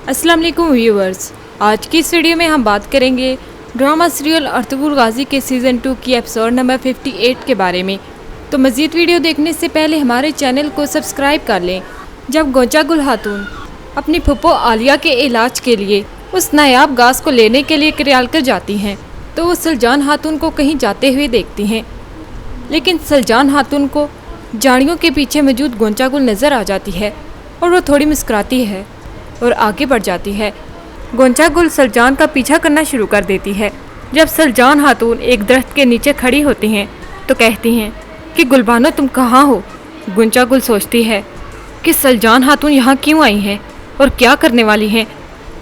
अस्सलाम वालेकुम व्यूअर्स, आज की इस वीडियो में हम बात करेंगे ड्रामा सीरियल अर्तुगरुल गाजी के सीज़न 2 की एपिसोड नंबर 58 के बारे में। तो मज़ीद वीडियो देखने से पहले हमारे चैनल को सब्सक्राइब कर लें। जब गोंचा गुल खातून अपनी फुप्पो आलिया के इलाज के लिए उस नायाब गाज को लेने के लिए करयालकर जाती हैं तो वो सलजान खातून को कहीं जाते हुए देखती हैं, लेकिन सलजान खातून को झाड़ियों के पीछे मौजूद गोंचा गुल नज़र आ जाती है और वो थोड़ी मुस्कुराती है और आगे बढ़ जाती है। गोंचा गुल सलजान का पीछा करना शुरू कर देती है। जब सलजान खातून एक दरख्त के नीचे खड़ी होती हैं तो कहती हैं कि गुलबानो तुम कहाँ हो। गोंचा गुल सोचती है कि सलजान खातून यहाँ क्यों आई हैं और क्या करने वाली हैं।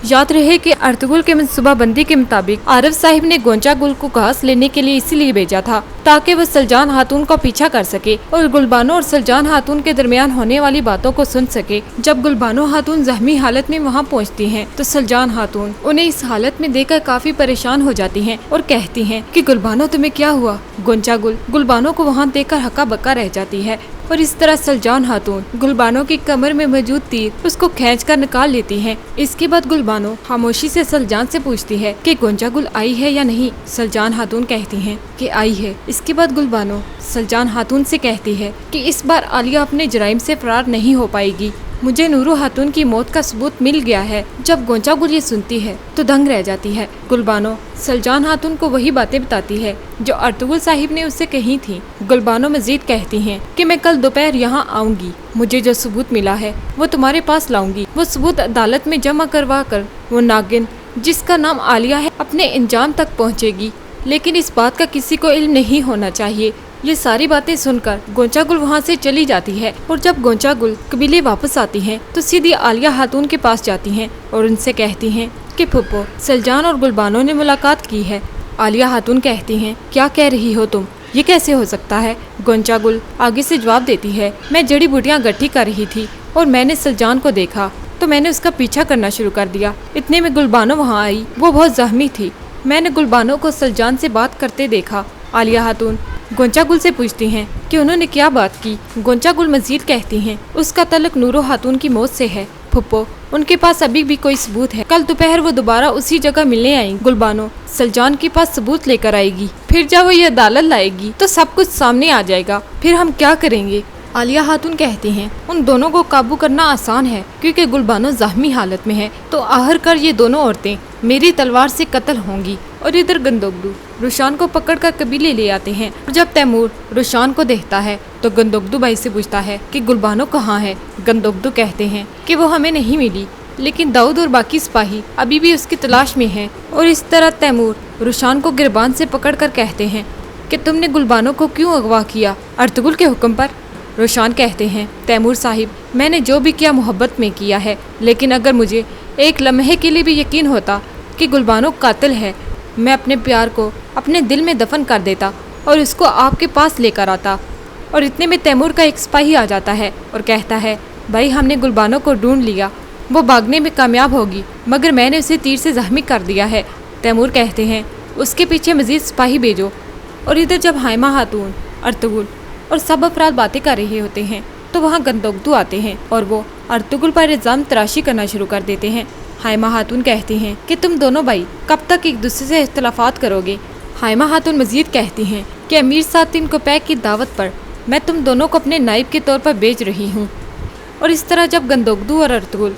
याद रहे कि अर्तुगरुल के मनसूबाबंदी के मुताबिक आरिफ साहिब ने गोंचा गुल को घास लेने के लिए इसीलिए भेजा था ताकि वह सलजान खातून का पीछा कर सके और गुलबानो और सलजान खातून के दरमियान होने वाली बातों को सुन सके। जब गुलबानो खातून जख्मी हालत में वहां पहुंचती हैं तो सलजान खातून उन्हें इस हालत में देखकर काफी परेशान हो जाती हैं और कहती हैं कि गुलबानो तुम्हें क्या हुआ। गोंचा गुल गुलबानो को वहाँ देखकर हक्का बक्का रह जाती है और इस तरह सलजान खातून गुलबानो की कमर में मौजूद तीर उसको खींचकर निकाल लेती है। इसके बाद गुलबानो खामोशी से सलजान से पूछती है कि गोंचा गुल आई है या नहीं। सलजान खातून कहती हैं कि आई है। इसके बाद गुलबानो सलजान खातून से कहती है कि इस बार आलिया अपने जराइम से फरार नहीं हो पाएगी, मुझे नूरो खातून की मौत का सबूत मिल गया है। जब गोंचा गुल ये सुनती है तो दंग रह जाती है। गुलबानो सलजान खातून को वही बातें बताती है जो अर्तुगरुल साहिब ने उससे कही थी। गुलबानो मजीद कहती हैं कि मैं कल दोपहर यहाँ आऊंगी, मुझे जो सबूत मिला है वो तुम्हारे पास लाऊंगी। वो सबूत अदालत में जमा करवा कर वो नागिन जिसका नाम आलिया है अपने इंजाम तक पहुँचेगी, लेकिन इस बात का किसी को इल्म नहीं होना चाहिए। ये सारी बातें सुनकर गोंचा गुल वहाँ से चली जाती है और जब गोंचा गुल कबीले वापस आती हैं तो सीधी आलिया खातून के पास जाती हैं और उनसे कहती हैं कि फुप्पो सलजान और गुलबानो ने मुलाकात की है। आलिया खातून कहती हैं क्या कह रही हो तुम, ये कैसे हो सकता है। गोंचा गुल आगे से जवाब देती है मैं जड़ी बूटियाँ गट्ठी कर रही थी और मैंने सलजान को देखा तो मैंने उसका पीछा करना शुरू कर दिया। इतने में गुलबानो वहाँ आई, वो बहुत जख्मी थी। मैंने गुलबानो को सलजान से बात करते देखा। आलिया खातून गोंचा गुल से पूछती हैं कि उन्होंने क्या बात की। गोंचा गुल मजीद कहती हैं उसका तल्लुक नूरो खातून की मौत से है। फुप्पो उनके पास अभी भी कोई सबूत है, कल दोपहर वो दोबारा उसी जगह मिलने आई। गुलबानो सलजान के पास सबूत लेकर आएगी, फिर जब वो ये अदालत लाएगी तो सब कुछ सामने आ जाएगा, फिर हम क्या करेंगे। आलिया खातून कहती हैं उन दोनों को काबू करना आसान है क्योंकि गुलबानो जख्मी हालत में है, तो आखिरकार ये दोनों औरतें मेरी तलवार से कत्ल होंगी। और इधर गंदोगदू रुशान को पकड़कर कबीले ले आते हैं और जब तैमूर रुशान को देखता है तो गंदोगदू भाई से पूछता है कि गुलबानो कहाँ है। गंदोगदू कहते हैं कि वो हमें नहीं मिली, लेकिन दाऊद और बाकी सिपाही अभी भी उसकी तलाश में हैं। और इस तरह तैमूर रुशान को गिरबान से पकड़कर कहते हैं कि तुमने गुलबानो को क्यों अगवा किया, अर्तुगरुल के हुक्म पर। रुशान कहते हैं तैमूर साहिब मैंने जो भी किया मोहब्बत में किया है, लेकिन अगर मुझे एक लम्हे के लिए भी यकीन होता कि गुलबानो कातिल है, मैं अपने प्यार को अपने दिल में दफन कर देता और उसको आपके पास लेकर आता। और इतने में तैमूर का एक सिपाही आ जाता है और कहता है भाई हमने गुलबानो को ढूंढ लिया, वो भागने में कामयाब होगी मगर मैंने उसे तीर से जख्मी कर दिया है। तैमूर कहते हैं उसके पीछे मजीद सिपाही भेजो। और इधर जब हाइमा खातून अर्तुगरुल और सब अफराद बातें कर रहे होते हैं तो वहाँ गंदोगदू आते हैं और वो अर्तुगरुल पर इल्ज़ाम तराशी करना शुरू कर देते हैं। हाइमा खातून कहती हैं कि तुम दोनों भाई कब तक एक दूसरे से इख्तलाफात करोगे। हाइमा खातून मजीद कहती हैं कि अमीर सातिन को पैक की दावत पर मैं तुम दोनों को अपने नाइब के तौर पर भेज रही हूँ। और इस तरह जब गंदोगदू और अर्तुगरुल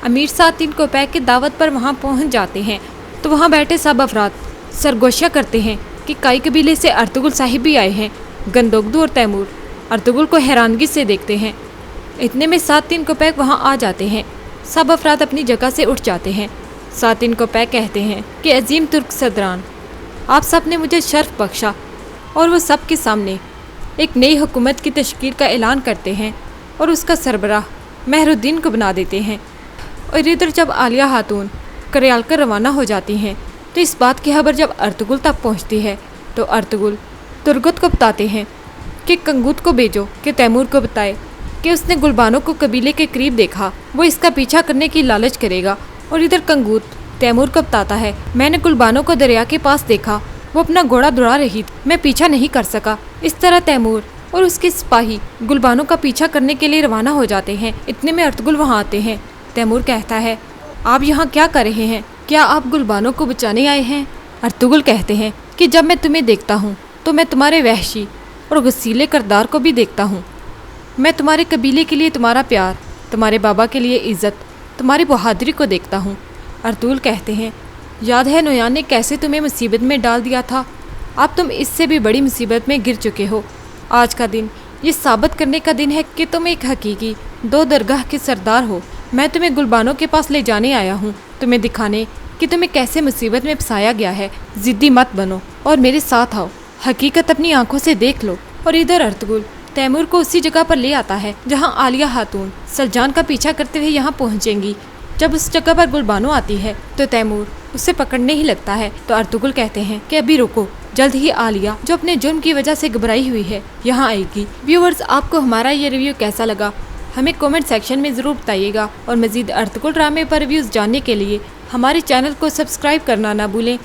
अमीर सातिन को पैक की दावत पर वहाँ पहुँच जाते हैं तो वहाँ बैठे सब अफराद सरगोशियाँ करते हैं कि कई कबीले से अर्तुगरुल साहिब भी आए हैं। गंदोगदू और तैमूर अर्तुगरुल को हैरानगी से देखते हैं। इतने में सातिन को पैक वहाँ आ जाते हैं। सब अफराद अपनी जगह से उठ जाते हैं। सातिन को पैक कहते हैं कि अजीम तुर्क सदरान आप सब ने मुझे शर्फ बख्शा, और वो सब के सामने एक नई हुकूमत की तश्कील का ऐलान करते हैं और उसका सरबराह मेहरुद्दीन को बना देते हैं। और इधर जब आलिया खातून करयालकर रवाना हो जाती हैं तो इस बात की खबर जब अर्तुगरुल तक पहुँचती है तो अर्तुगरुल तुर्गत को बताते हैं कि कंगूत को भेजो कि तैमूर को बताए कि उसने गुलबानो को कबीले के करीब देखा, वो इसका पीछा करने की लालच करेगा। और इधर कंगूत तैमूर को बताता है मैंने गुलबानो को दरिया के पास देखा, वो अपना घोड़ा दौड़ा रही थी, मैं पीछा नहीं कर सका। इस तरह तैमूर और उसके सिपाही गुलबानो का पीछा करने के लिए रवाना हो जाते हैं। इतने में अर्तुगरुल वहाँ आते हैं। तैमूर कहता है आप यहाँ क्या कर रहे हैं? क्या आप गुलबानो को बचाने आए हैं? अर्तुगरुल कहते हैं कि जब मैं तुम्हें देखता हूँ तो मैं तुम्हारे वहशी और गुस्सीले किरदार को भी देखता हूँ। मैं तुम्हारे कबीले के लिए तुम्हारा प्यार, तुम्हारे बाबा के लिए इज्जत, तुम्हारी बहादुरी को देखता हूँ। अर्तुगरुल कहते हैं, याद है नोयान ने कैसे तुम्हें मुसीबत में डाल दिया था? अब तुम इससे भी बड़ी मुसीबत में गिर चुके हो। आज का दिन ये साबित करने का दिन है कि तुम एक हकीकी दो दरगाह के सरदार हो। मैं तुम्हें गुलबानो के पास ले जाने आया हूँ, तुम्हें दिखाने कि तुम्हें कैसे मुसीबत में फंसाया गया है। जिद्दी मत बनो और मेरे साथ आओ, हकीकत अपनी आंखों से देख लो। और इधर अर्तुगरुल तैमूर को उसी जगह पर ले आता है जहाँ आलिया खातून सलजान का पीछा करते हुए यहाँ पहुँचेंगी। जब उस जगह पर गुलबानो आती है तो तैमूर उसे पकड़ने ही लगता है, तो अर्तुगरुल कहते हैं कि अभी रुको, जल्द ही आलिया जो अपने जुर्म की वजह से घबराई हुई है यहाँ आएगी। व्यूअर्स, आपको हमारा ये रिव्यू कैसा लगा हमें कमेंट सेक्शन में ज़रूर बताइएगा और मज़ीद अर्तुगरुल ड्रामे पर रिव्यूज़ जानने के लिए हमारे चैनल को सब्सक्राइब करना ना भूलें।